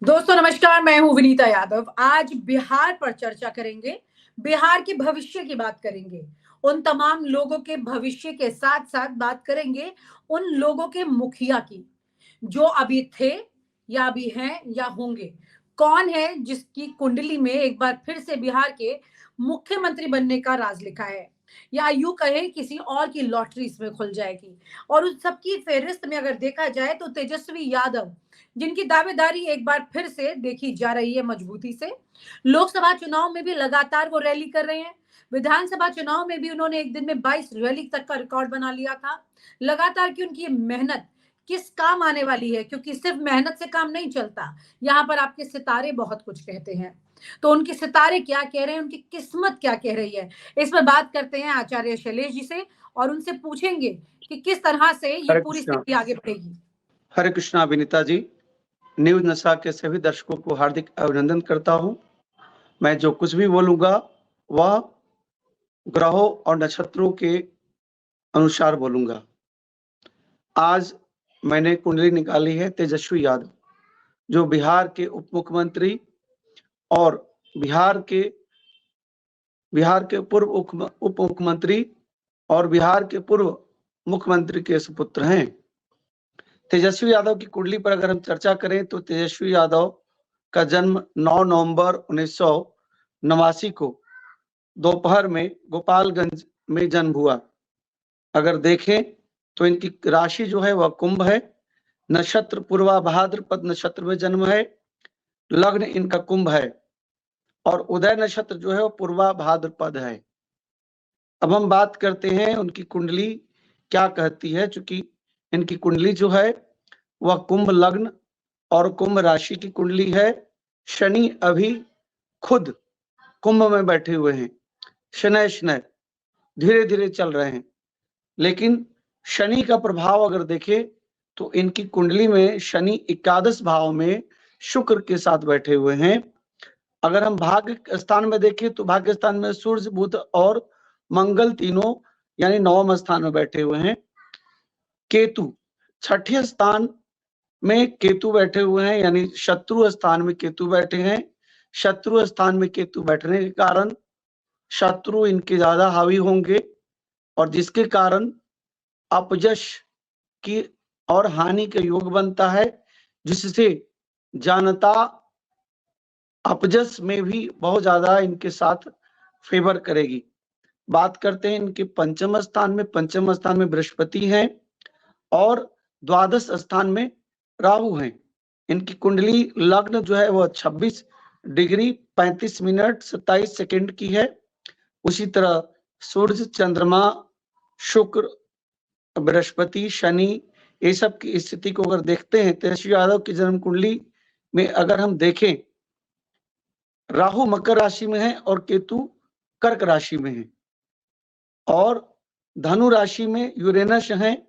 दोस्तों नमस्कार, मैं हूं विनीता यादव। आज बिहार पर चर्चा करेंगे। बिहार के भविष्य की बात करेंगे। उन तमाम लोगों के भविष्य के साथ साथ बात करेंगे उन लोगों के मुखिया की, जो अभी थे या अभी हैं या होंगे। कौन है जिसकी कुंडली में एक बार फिर से बिहार के मुख्यमंत्री बनने का राज लिखा है, या यूं कहें किसी और की लॉटरी इसमें खुल जाएगी। और उस सबकी फेहरिस्त में अगर देखा जाए तो तेजस्वी यादव, जिनकी दावेदारी एक बार फिर से देखी जा रही है मजबूती से। लोकसभा चुनाव में भी लगातार वो रैली कर रहे हैं। विधानसभा चुनाव में भी उन्होंने एक दिन में 22 रैली तक का रिकॉर्ड बना लिया था। लगातार की उनकी ये मेहनत किस काम आने वाली है, क्योंकि सिर्फ मेहनत से काम नहीं चलता। यहाँ पर आपके सितारे बहुत कुछ कहते हैं। तो उनके सितारे क्या कह रहे हैं, उनकी किस्मत क्या कह रही है, इस पर बात करते हैं आचार्य शैलेश जी से। और उनसे पूछेंगे कि किस तरह से ये हरे पूरी कृष्णा। स्थिति आगे बढ़ेगी। हरे कृष्णा विनीता जी, न्यूज नशा के सभी दर्शकों को हार्दिक अभिनंदन करता हूं। मैं जो कुछ भी बोलूंगा वह ग्रहों और नक्षत्रों के अनुसार बोलूंगा। आज मैंने कुंडली निकाली है तेजस्वी यादव, जो बिहार के उप मुख्यमंत्री और बिहार के पूर्व उप मुख्यमंत्री और बिहार के पूर्व मुख्यमंत्री के सुपुत्र हैं। तेजस्वी यादव की कुंडली पर अगर हम चर्चा करें तो तेजस्वी यादव का जन्म 9 नवंबर 1989 को दोपहर में गोपालगंज में जन्म हुआ। अगर देखें तो इनकी राशि जो है वह कुंभ है, नक्षत्र पूर्वा भाद्रपद नक्षत्र में जन्म है, लग्न इनका कुंभ है और उदय नक्षत्र जो है वो पूर्वा भाद्रपद है। अब हम बात करते हैं उनकी कुंडली क्या कहती है। चूंकि इनकी कुंडली जो है वह कुंभ लग्न और कुंभ राशि की कुंडली है। शनि अभी खुद कुंभ में बैठे हुए हैं, शनैः धीरे धीरे चल रहे हैं। लेकिन शनि का प्रभाव अगर देखें तो इनकी कुंडली में शनि एकादश भाव में शुक्र के साथ बैठे हुए हैं। अगर हम भाग्य स्थान में देखें तो भाग्य स्थान में सूर्य बुध और मंगल तीनों यानी 9वें स्थान में बैठे हुए हैं। केतु छठे स्थान में केतु बैठे हुए हैं, यानी शत्रु स्थान में केतु बैठे हैं। शत्रु स्थान में केतु बैठने के कारण शत्रु इनके ज्यादा हावी होंगे और जिसके कारण अपजश की और हानि का योग बनता है, जिससे जनता अपजश में भी बहुत ज्यादा इनके साथ फेवर करेगी। बात करते हैं इनके पंचम स्थान में बृहस्पति हैं और द्वादश स्थान में राहु हैं। इनकी कुंडली लग्न जो है वह 26 डिग्री 35 मिनट 27 सेकंड की है। उसी तरह सूर्य चंद्रमा शुक्र बृहस्पति शनि ये सब की स्थिति को अगर देखते हैं, तेजस्वी यादव की जन्म कुंडली में अगर हम देखें, राहु मकर राशि में है और केतु कर्क राशि में है और धनु राशि में यूरेनस है,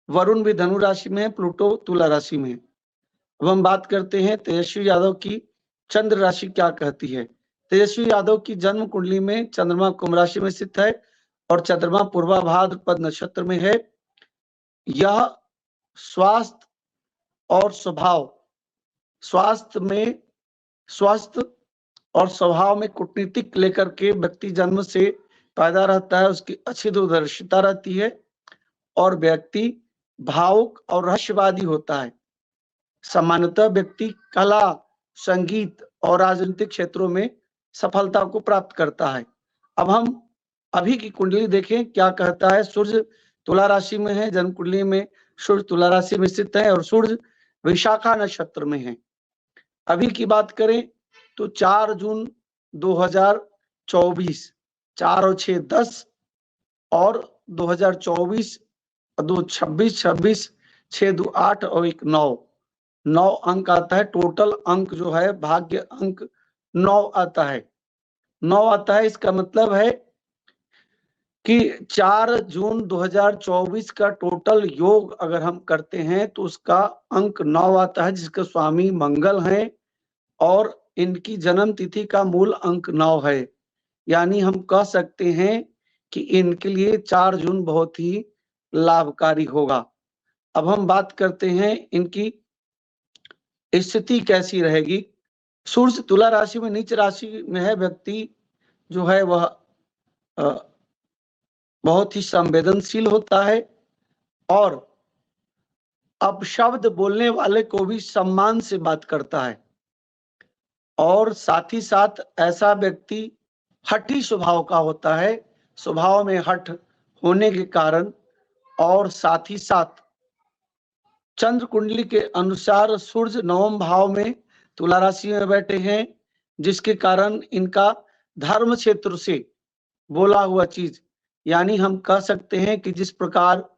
वरुण भी धनु राशि में है, प्लूटो तुला राशि में है। अब हम बात करते हैं तेजस्वी यादव की चंद्र राशि क्या कहती है। तेजस्वी यादव की जन्म कुंडली में चंद्रमा कुंभ राशि में स्थित है और चंद्रमा पूर्वा भाद्रपद नक्षत्र में है। यह स्वास्थ्य और स्वभाव, स्वास्थ्य और स्वभाव में कूटनीतिक लेकर के व्यक्ति जन्म से पैदा रहता है, उसकी अच्छी दूरदर्शिता रहती है और व्यक्ति भावुक और रहस्यवादी होता है। सामान्यतः व्यक्ति कला संगीत और राजनीतिक क्षेत्रों में सफलता को प्राप्त करता है। अब हम अभी की कुंडली देखें क्या कहता है। सूर्य तुला राशि में है, जन्म कुंडली में सूर्य तुला राशि में स्थित है और सूर्य विशाखा नक्षत्र में है। अभी की बात करें तो 4 जून 2024 4 और 6 10 और 2024 2 26 26 6 2 8 और 1 9 अंक आता है। टोटल अंक जो है भाग्य अंक 9 आता है। 9 आता है, इसका मतलब है कि 4 जून 2024 का टोटल योग अगर हम करते हैं तो उसका अंक 9 आता है, जिसका स्वामी मंगल है और इनकी जन्म तिथि का मूल अंक 9 है। यानी हम कह सकते हैं कि इनके लिए 4 जून बहुत ही लाभकारी होगा। अब हम बात करते हैं इनकी स्थिति कैसी रहेगी। सूर्य तुला राशि में नीच राशि में है, व्यक्ति जो है वह बहुत ही संवेदनशील होता है और अपशब्द बोलने वाले को भी सम्मान से बात करता है, और साथ ही साथ ऐसा व्यक्ति हठी स्वभाव का होता है, स्वभाव में हठ होने के कारण, और साथ ही साथ चंद्र कुंडली के अनुसार सूर्य नवम भाव में तुला राशि में बैठे हैं, जिसके कारण इनका धर्म क्षेत्र से बोला हुआ चीज, यानी हम कह सकते हैं कि जिस प्रकार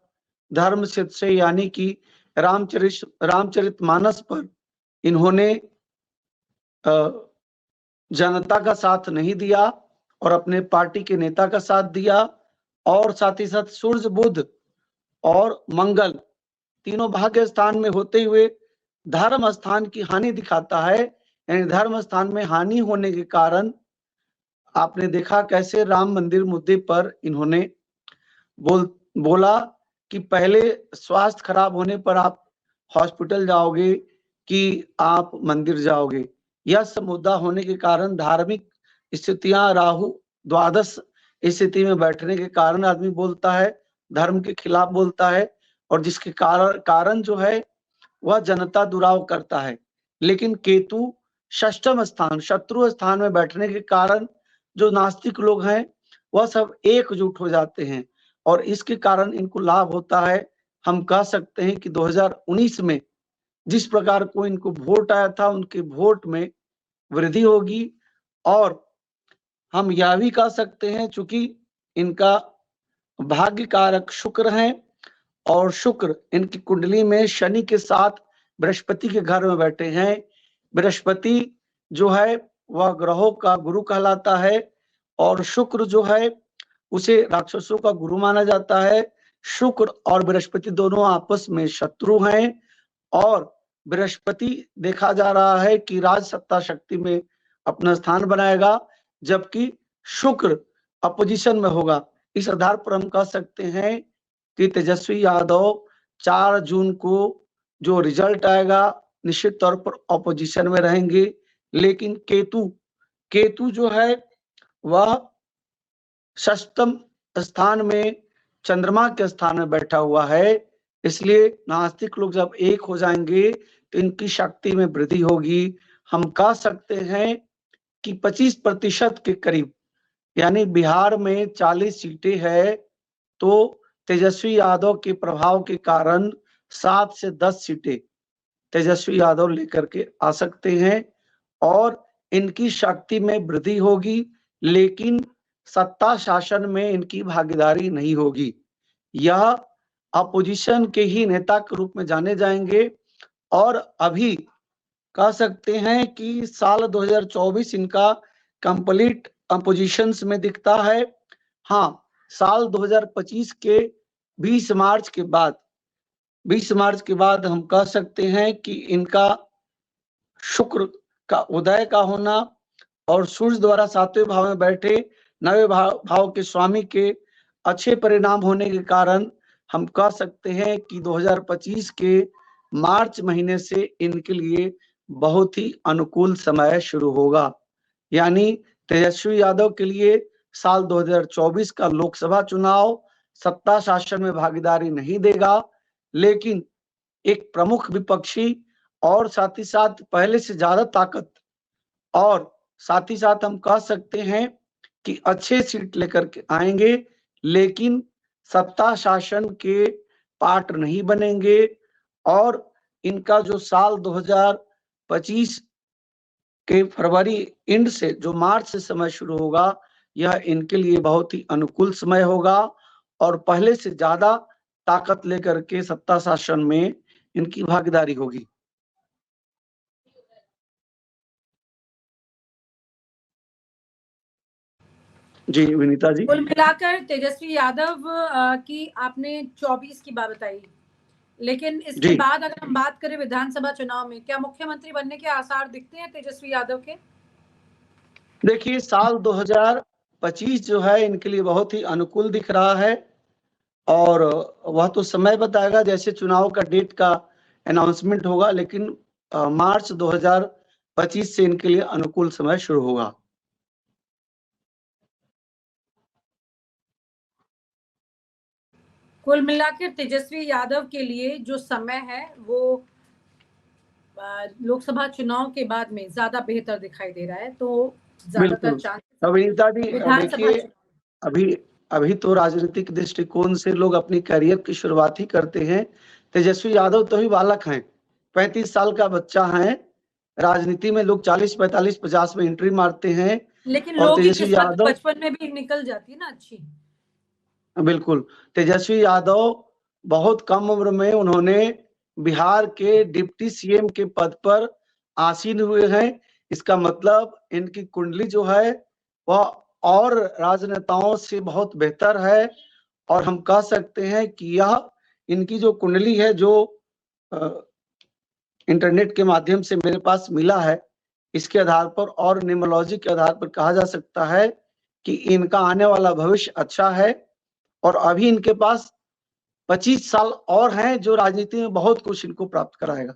धर्म क्षेत्र से, यानी कि रामचरितमानस पर इन्होंने जनता का साथ नहीं दिया और अपने पार्टी के नेता का साथ दिया, और साथ ही साथ सूर्य बुध और मंगल तीनों भाग्य स्थान में होते हुए धर्म स्थान की हानि दिखाता है। यानी धर्म स्थान में हानि होने के कारण आपने देखा कैसे राम मंदिर मुद्दे पर इन्होंने बोला कि पहले स्वास्थ्य खराब होने पर आप हॉस्पिटल जाओगे कि आप मंदिर जाओगे। यह सब मुद्दा होने के कारण, धार्मिक स्थितियां राहु द्वादश स्थिति में बैठने के कारण आदमी बोलता है, धर्म के खिलाफ बोलता है, और जिसके कारण जो है वह जनता दुराव करता है। लेकिन केतु षष्ठम स्थान, शत्रु स्थान में बैठने के कारण जो नास्तिक लोग हैं वह सब एकजुट हो जाते हैं, और इसके कारण इनको लाभ होता है। हम कह सकते हैं कि 2019 में जिस प्रकार को इनको वोट आया था, उनके वोट में वृद्धि होगी। और हम यह भी कह सकते हैं, चूंकि इनका भाग्य कारक शुक्र है, और शुक्र इनकी कुंडली में शनि के साथ बृहस्पति के घर में बैठे हैं। बृहस्पति जो है वह ग्रहों का गुरु कहलाता है, और शुक्र जो है उसे राक्षसों का गुरु माना जाता है। शुक्र और बृहस्पति दोनों आपस में शत्रु हैं, और बृहस्पति देखा जा रहा है कि राज सत्ता शक्ति में अपना स्थान बनाएगा, जबकि शुक्र अपोजिशन में होगा। इस आधार पर हम कह सकते हैं कि तेजस्वी यादव 4 जून को जो रिजल्ट आएगा निश्चित तौर पर अपोजिशन में रहेंगे। लेकिन केतु जो है वह षष्ठम स्थान में चंद्रमा के स्थान में बैठा हुआ है, इसलिए नास्तिक लोग जब एक हो जाएंगे तो इनकी शक्ति में वृद्धि होगी। हम कह सकते हैं कि 25% के करीब, यानी बिहार में 40 सीटें है, तो तेजस्वी यादव के प्रभाव के कारण 7 से 10 सीटें तेजस्वी यादव लेकर के आ सकते हैं, और इनकी शक्ति में वृद्धि होगी। लेकिन सत्ता शासन में इनकी भागीदारी नहीं होगी। यह अपोजिशन के ही नेता के रूप में जाने जाएंगे, और अभी कह सकते हैं कि साल 2024 इनका कंप्लीट अपोजिशंस में दिखता है। हाँ, साल 2025 के 20 मार्च के बाद हम कह सकते हैं कि इनका शुक्र का उदय का होना और सूर्य द्वारा 7वें भाव में बैठे 9वें भाव के स्वामी के अच्छे परिणाम होने के कारण हम कह सकते हैं कि 2025 के मार्च महीने से इनके लिए बहुत ही अनुकूल समय शुरू होगा। यानी तेजस्वी यादव के लिए साल 2024 का लोकसभा चुनाव सत्ता शासन में भागीदारी नहीं देगा, लेकिन एक प्रमुख विपक्षी और साथ ही साथ पहले से ज्यादा ताकत, और साथ ही साथ हम कह सकते हैं कि अच्छे सीट लेकर के आएंगे, लेकिन सत्ता शासन के पार्ट नहीं बनेंगे। और इनका जो साल 2025 के फरवरी एंड से जो मार्च से समय शुरू होगा, यह इनके लिए बहुत ही अनुकूल समय होगा, और पहले से ज्यादा ताकत लेकर के सत्ता शासन में इनकी भागीदारी होगी। जी विनीता जी, कुल मिलाकर तेजस्वी यादव की आपने 24 की बात बताई, लेकिन इसके बाद अगर हम बात करें विधानसभा चुनाव में, क्या मुख्यमंत्री बनने के आसार दिखते हैं तेजस्वी यादव के? देखिए, साल 2025 जो है इनके लिए बहुत ही अनुकूल दिख रहा है, और वह तो समय बताएगा जैसे चुनाव का डेट का अनाउंसमेंट होगा। लेकिन मार्च 2025 से इनके लिए अनुकूल समय शुरू होगा। कुल मिलाकर तेजस्वी यादव के लिए जो समय है वो लोकसभा चुनाव के बाद में ज्यादा बेहतर दिखाई दे रहा है, तो ज्यादातर बिल्कुल। चांस अभिनीता जी विधानसभा देखिए, अभी तो राजनीतिक दृष्टिकोण से लोग अपनी करियर की शुरुआत ही करते हैं। तेजस्वी यादव तो ही बालक हैं, 35 साल का बच्चा है। राजनीति में लोग 40, 45, 50 में एंट्री मारते हैं। लेकिन और लोगों की तेजस्वी किस्मत यादव बचपन में भी निकल जाती है ना अच्छी। बिल्कुल, तेजस्वी यादव बहुत कम उम्र में उन्होंने बिहार के डिप्टी सीएम के पद पर आसीन हुए हैं। इसका मतलब इनकी कुंडली जो है वह और राजनेताओं से बहुत बेहतर है। और हम कह सकते हैं कि यह इनकी जो कुंडली है, जो इंटरनेट के माध्यम से मेरे पास मिला है, इसके आधार पर और न्यूमरोलॉजी के आधार पर कहा जा सकता है कि इनका आने वाला भविष्य अच्छा है। और अभी इनके पास 25 साल और हैं, जो राजनीति में बहुत कुछ इनको प्राप्त कराएगा।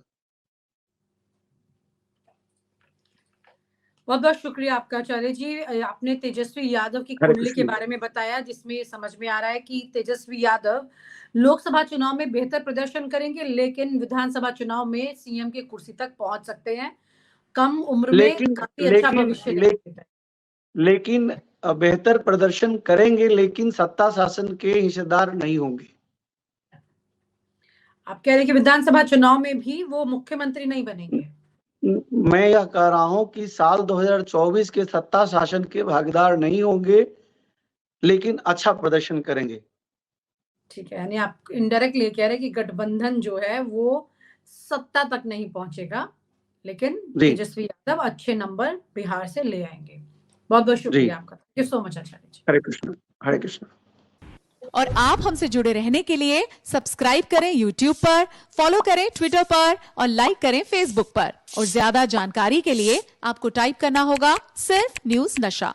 बहुत बहुत शुक्रिया आपका आचार्य जी। आपने तेजस्वी यादव की हरे कुंडली के कृष्ण। बारे में बताया, जिसमें ये समझ में आ रहा है कि तेजस्वी यादव लोकसभा चुनाव में बेहतर प्रदर्शन करेंगे, लेकिन विधानसभा चुनाव में सीएम की कुर्सी तक पहुंच सकते हैं। कम उम्र में लेकिन काफी अच्छा लेकिन भविष्य ले, दिखाई देता है। लेकिन बेहतर प्रदर्शन करेंगे, लेकिन सत्ता शासन के हिस्सेदार नहीं होंगे। आप कह रहे हैं कि विधानसभा चुनाव में भी वो मुख्यमंत्री नहीं बनेंगे? मैं यह कह रहा हूं कि साल 2024 के सत्ता शासन के भागीदार नहीं होंगे, लेकिन अच्छा प्रदर्शन करेंगे। ठीक है, यानी आप इनडायरेक्टली कह रहे हैं कि गठबंधन जो है वो सत्ता तक नहीं पहुंचेगा, लेकिन जी तेजस्वी यादव अच्छे नंबर बिहार से ले आएंगे। बहुत बहुत जी, शुक्रिया आपका। थैंक यू सो मच आचार्य जी। हरे कृष्ण, हरे कृष्ण। और आप हमसे जुड़े रहने के लिए सब्सक्राइब करें YouTube पर, फॉलो करें Twitter पर और लाइक करें Facebook पर। और ज्यादा जानकारी के लिए आपको टाइप करना होगा सिर्फ न्यूज नशा।